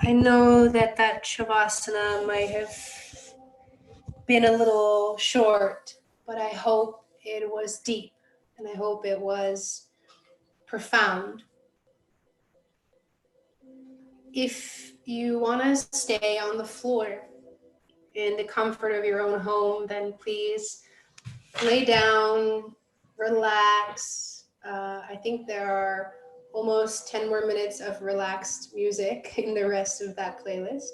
I know that Shavasana might have been a little short, but I hope it was deep and I hope it was profound. If you want to stay on the floor in the comfort of your own home, then please lay down, relax. I think there are almost 10 more minutes of relaxed music in the rest of that playlist.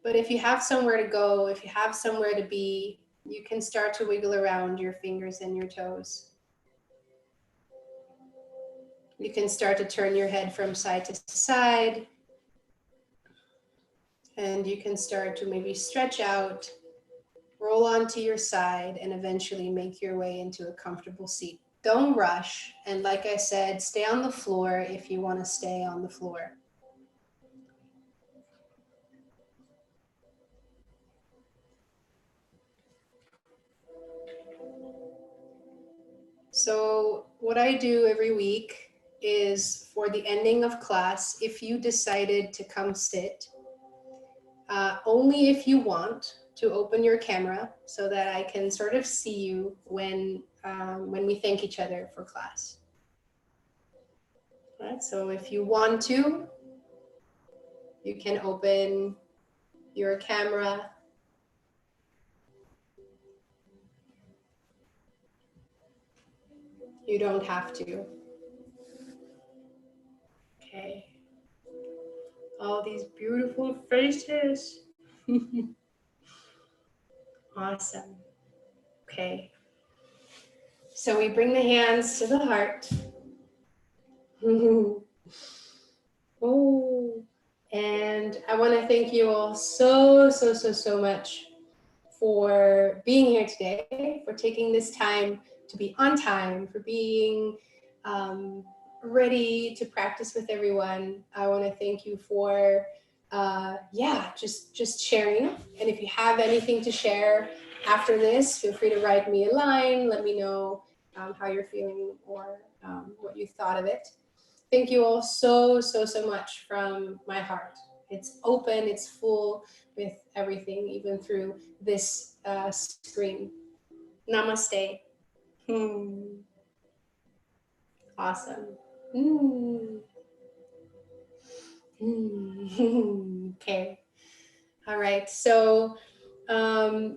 But if you have somewhere to go, if you have somewhere to be, You can start to wiggle around your fingers and your toes. You can start to turn your head from side to side. And you can start to maybe stretch out, roll onto your side, and eventually make your way into a comfortable seat. Don't rush. And like I said, stay on the floor if you want to stay on the floor. So what I do every week is for the ending of class, if you decided to come sit, only if you want to open your camera so that I can sort of see you when we thank each other for class. All right, so if you want to, you can open your camera. You don't have to. Okay. All these beautiful faces. Awesome. Okay. So we bring the hands to the heart. Oh, and I want to thank you all so much for being here today, for taking this time to be on time, for being ready to practice with everyone. I want to thank you for just sharing. And if you have anything to share after this, feel free to write me a line. Let me know how you're feeling or what you thought of it. Thank you all so much from my heart. It's open, it's full with everything, even through this screen. Namaste. Awesome. Okay. All right. So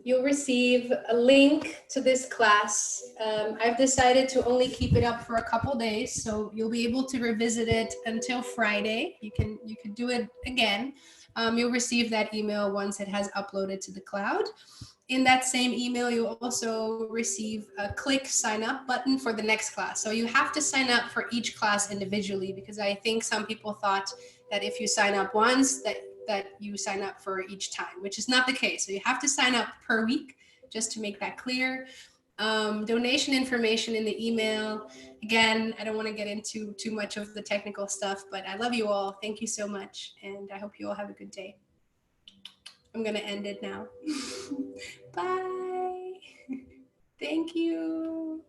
you'll receive a link to this class. I've decided to only keep it up for a couple days, so you'll be able to revisit it until Friday. You can do it again. You'll receive that email once it has uploaded to the cloud. In that same email, you'll also receive a click sign up button for the next class. So you have to sign up for each class individually, because I think some people thought that if you sign up once, that you sign up for each time, which is not the case. So you have to sign up per week, just to make that clear. Donation information in the email. Again, I don't want to get into too much of the technical stuff, but I love you all. Thank you so much. And I hope you all have a good day. I'm going to end it now. Bye. Thank you.